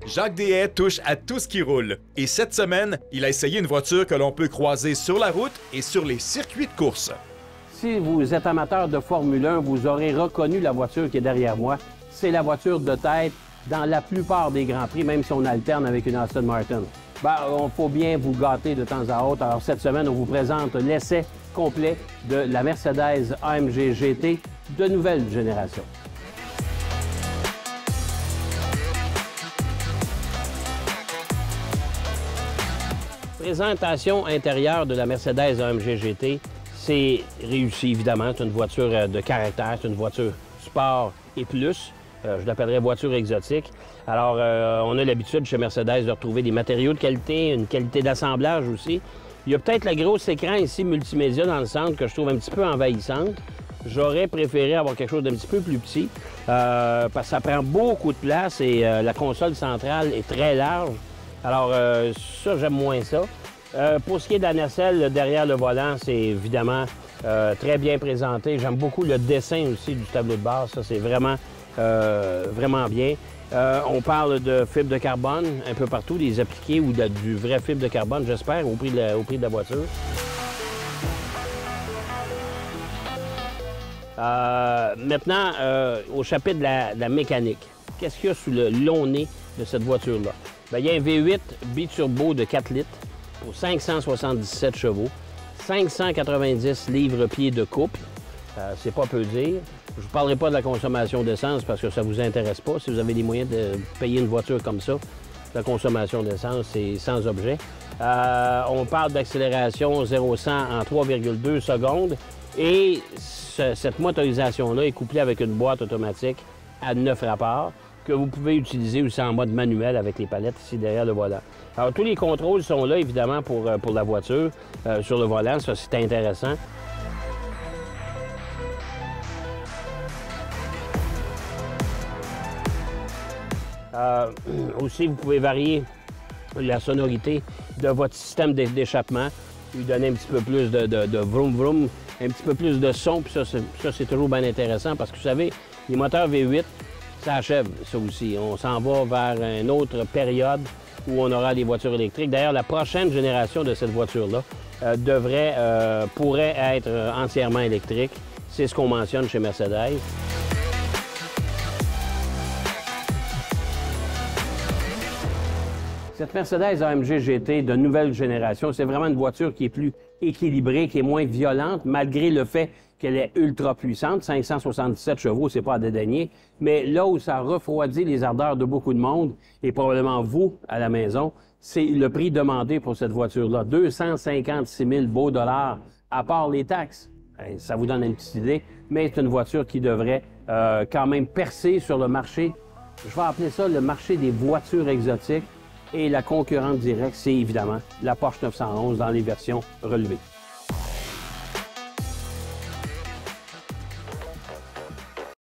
Jacques Deshaies touche à tout ce qui roule. Et cette semaine, il a essayé une voiture que l'on peut croiser sur la route et sur les circuits de course. Si vous êtes amateur de Formule 1, vous aurez reconnu la voiture qui est derrière moi. C'est la voiture de tête dans la plupart des Grands Prix, même si on alterne avec une Aston Martin. On faut bien vous gâter de temps à autre. Alors cette semaine, on vous présente l'essai complet de la Mercedes AMG GT de nouvelle génération. Présentation intérieure de la Mercedes AMG GT, c'est réussi évidemment. C'est une voiture de caractère, c'est une voiture sport et plus. Je l'appellerais voiture exotique. Alors, on a l'habitude chez Mercedes de retrouver des matériaux de qualité, une qualité d'assemblage aussi. Il y a peut-être le gros écran ici multimédia dans le centre que je trouve un petit peu envahissante. J'aurais préféré avoir quelque chose d'un petit peu plus petit parce que ça prend beaucoup de place et la console centrale est très large. Alors, ça, j'aime moins ça. Pour ce qui est de la nacelle derrière le volant, c'est évidemment très bien présenté. J'aime beaucoup le dessin aussi du tableau de bord. Ça, c'est vraiment bien. On parle de fibre de carbone un peu partout, des appliqués ou du vrai fibre de carbone, j'espère, au prix de la voiture. Maintenant, au chapitre de la mécanique, qu'est-ce qu'il y a sous le long nez de cette voiture-là? Bien, il y a un V8 biturbo de 4 litres pour 577 chevaux, 590 livres-pieds de couple. C'est pas peu dire. Je ne vous parlerai pas de la consommation d'essence parce que ça ne vous intéresse pas. Si vous avez les moyens de payer une voiture comme ça, la consommation d'essence, c'est sans objet. On parle d'accélération 0-100 en 3,2 secondes. Et cette motorisation-là est couplée avec une boîte automatique à 9 rapports que vous pouvez utiliser aussi en mode manuel avec les palettes ici derrière le volant. Alors, tous les contrôles sont là, évidemment, pour la voiture sur le volant. Ça, c'est intéressant. Aussi, vous pouvez varier la sonorité de votre système d'échappement, lui donner un petit peu plus de vroom-vroom, un petit peu plus de son, puis ça, c'est toujours bien intéressant parce que, vous savez, les moteurs V8, ça achève, ça aussi. On s'en va vers une autre période où on aura des voitures électriques. D'ailleurs, la prochaine génération de cette voiture-là pourrait être entièrement électrique. C'est ce qu'on mentionne chez Mercedes. Cette Mercedes AMG GT de nouvelle génération, c'est vraiment une voiture qui est plus équilibrée, qui est moins violente, malgré le fait qu'elle est ultra puissante. 577 chevaux, c'est pas à dédaigner. Mais là où ça refroidit les ardeurs de beaucoup de monde, et probablement vous, à la maison, c'est le prix demandé pour cette voiture-là. 256 000 beaux dollars, à part les taxes. Ça vous donne une petite idée. Mais c'est une voiture qui devrait quand même percer sur le marché. Je vais appeler ça le marché des voitures exotiques. Et la concurrente directe, c'est évidemment la Porsche 911 dans les versions relevées.